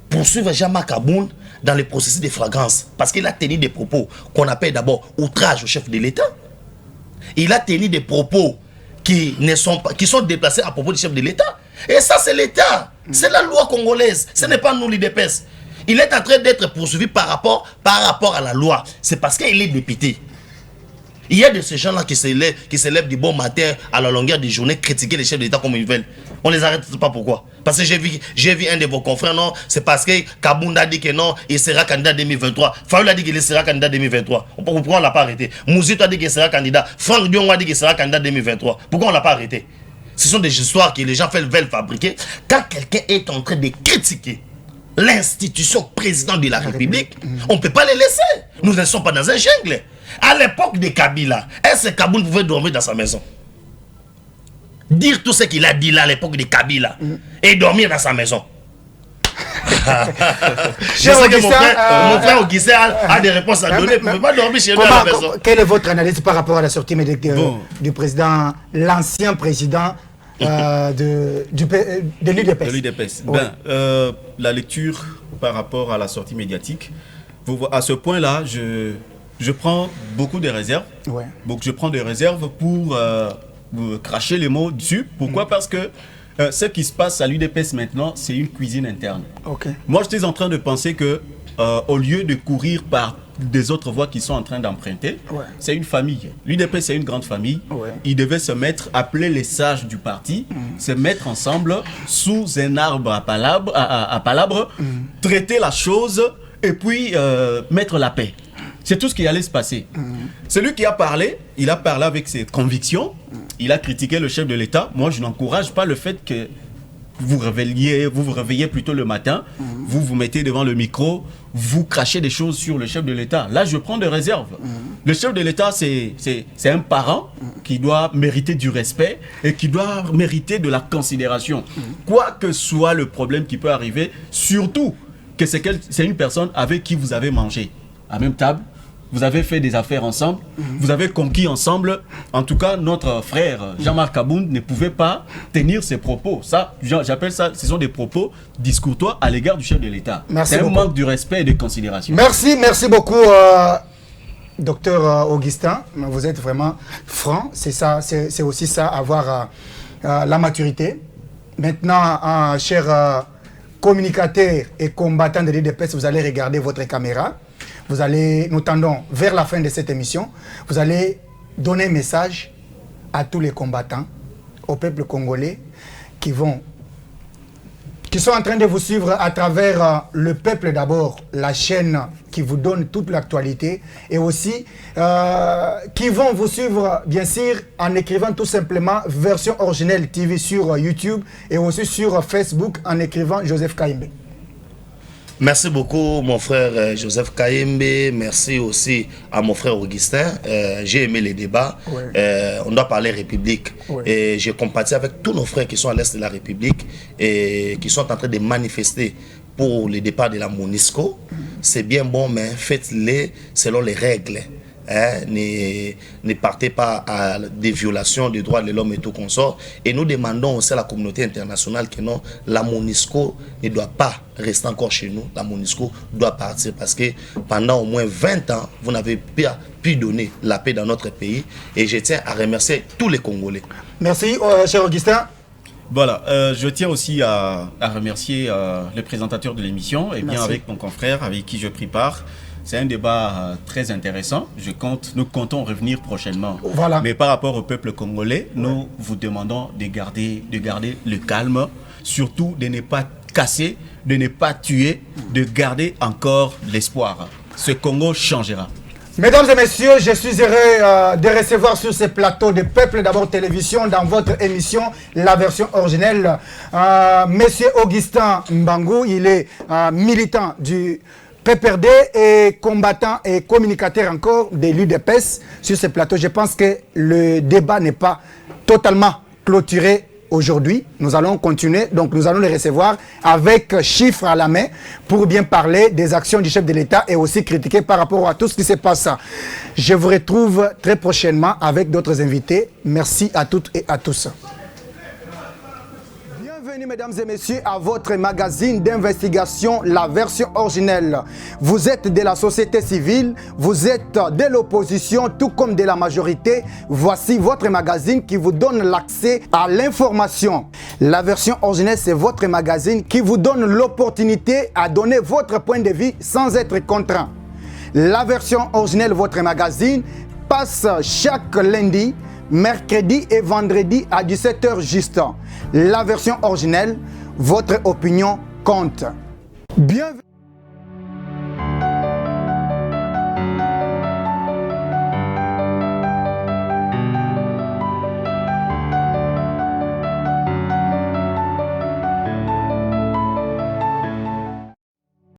S3: poursuivre Jean-Marc Kabound dans le processus de flagrance. Parce qu'il a tenu des propos qu'on appelle d'abord outrage au chef de l'État. Il a tenu des propos qui sont déplacés à propos du chef de l'État. Et ça, c'est l'État. C'est la loi congolaise. Ce n'est pas nous, l'IDPS. Il est en train d'être poursuivi par rapport à la loi. C'est parce qu'il est député. Il y a de ces gens-là qui se lèvent du bon matin à la longueur des journées critiquer les chefs d'État comme ils veulent. On les arrête pas, pourquoi? Parce que j'ai vu un de vos confrères, non, c'est parce que Kabound a dit que non, il sera candidat 2023. Fayoul a dit qu'il sera candidat 2023. Pourquoi on ne l'a pas arrêté? Mouzito a dit qu'il sera candidat. Franck Dion a dit qu'il sera candidat 2023. Pourquoi on ne l'a pas arrêté? Ce sont des histoires que les gens veulent fabriquer. Quand quelqu'un est en train de critiquer l'institution président de la République, on ne peut pas les laisser. Nous ne sommes pas dans un jungle. À l'époque de Kabila, est-ce que Kabound pouvait dormir dans sa maison? Dire tout ce qu'il a dit là à l'époque de Kabila et dormir dans sa maison. Je sais que mon frère Augustin a des réponses à donner. Il ne peut pas dormir chez lui à la maison.
S1: Quelle est votre analyse par rapport à la sortie du président, l'ancien président de l'UDPS?
S2: La lecture par rapport à la sortie médiatique, à ce point-là, je prends beaucoup de réserves. Donc je prends des réserves pour cracher les mots dessus. Pourquoi? Parce que ce qui se passe à l'UDPS maintenant, c'est une cuisine interne. Moi, je suis en train de penser que au lieu de courir par des autres voies qui sont en train d'emprunter, c'est une famille. L'UDPS, c'est une grande famille. Ils devaient se mettre, appeler les sages du parti, se mettre ensemble sous un arbre à palabres, traiter la chose et puis mettre la paix. C'est tout ce qui allait se passer. Celui qui a parlé, il a parlé avec ses convictions. Il a critiqué le chef de l'État. Moi, je n'encourage pas le fait que vous vous réveillez plutôt le matin, vous vous mettez devant le micro, vous crachez des choses sur le chef de l'État. Là, je prends des réserves. Le chef de l'État, c'est un parent qui doit mériter du respect et qui doit mériter de la considération. Quoi que soit le problème qui peut arriver, surtout que c'est une personne avec qui vous avez mangé à même table, vous avez fait des affaires ensemble, vous avez conquis ensemble. En tout cas, notre frère Jean-Marc Kabound ne pouvait pas tenir ses propos. Ça, j'appelle ça, ce sont des propos discourtois à l'égard du chef de l'État. C'est un manque de respect et de considération.
S1: Merci beaucoup, docteur Augustin. Vous êtes vraiment franc. C'est ça, c'est aussi ça, avoir la maturité. Maintenant, cher communicateur et combattant de l'UDPS, vous allez regarder votre caméra. Nous tendons vers la fin de cette émission. Vous allez donner un message à tous les combattants, au peuple congolais qui sont en train de vous suivre à travers le peuple d'abord, la chaîne qui vous donne toute l'actualité, et aussi qui vont vous suivre bien sûr en écrivant tout simplement version originelle TV sur YouTube et aussi sur Facebook en écrivant Joseph Kaimbe.
S3: Merci beaucoup, mon frère Joseph Kayembe. Merci aussi à mon frère Augustin. J'ai aimé les débats. Ouais. On doit parler République. Ouais. Et j'ai compatis avec tous nos frères qui sont à l'est de la République et qui sont en train de manifester pour le départ de la MONUSCO. C'est bien bon, mais faites-les selon les règles. Ne partez pas à des violations des droits de l'homme et tout consort. Et nous demandons aussi à la communauté internationale que non, la MONUSCO ne doit pas rester encore chez nous. La MONUSCO doit partir parce que pendant au moins 20 ans, vous n'avez pas pu donner la paix dans notre pays. Et je tiens à remercier tous les Congolais.
S1: Merci, cher Augustin.
S2: Voilà, je tiens aussi à remercier le présentateur de l'émission, et bien avec mon confrère avec qui je pris part. C'est un débat très intéressant. Nous comptons revenir prochainement. Voilà. Mais par rapport au peuple congolais, nous vous demandons de garder le calme, surtout de ne pas casser, de ne pas tuer, de garder encore l'espoir. Ce Congo changera.
S1: Mesdames et messieurs, je suis heureux de recevoir sur ce plateau de Peuple d'abord Télévision dans votre émission La Version Originelle. Monsieur Augustin Mbangou, il est militant du PPRD et combattant et communicateur encore de l'UDPS sur ce plateau. Je pense que le débat n'est pas totalement clôturé aujourd'hui. Nous allons continuer, donc nous allons les recevoir avec chiffres à la main pour bien parler des actions du chef de l'État et aussi critiquer par rapport à tout ce qui se passe. Je vous retrouve très prochainement avec d'autres invités. Merci à toutes et à tous. Bienvenue, mesdames et messieurs, à votre magazine d'investigation, La Version Originelle. Vous êtes de la société civile, vous êtes de l'opposition, tout comme de la majorité. Voici votre magazine qui vous donne l'accès à l'information. La Version Originelle, c'est votre magazine qui vous donne l'opportunité à donner votre point de vue sans être contraint. La Version Originelle, votre magazine, passe chaque lundi, mercredi et vendredi à 17h juste. La Version Originelle, votre opinion compte. Bienvenue.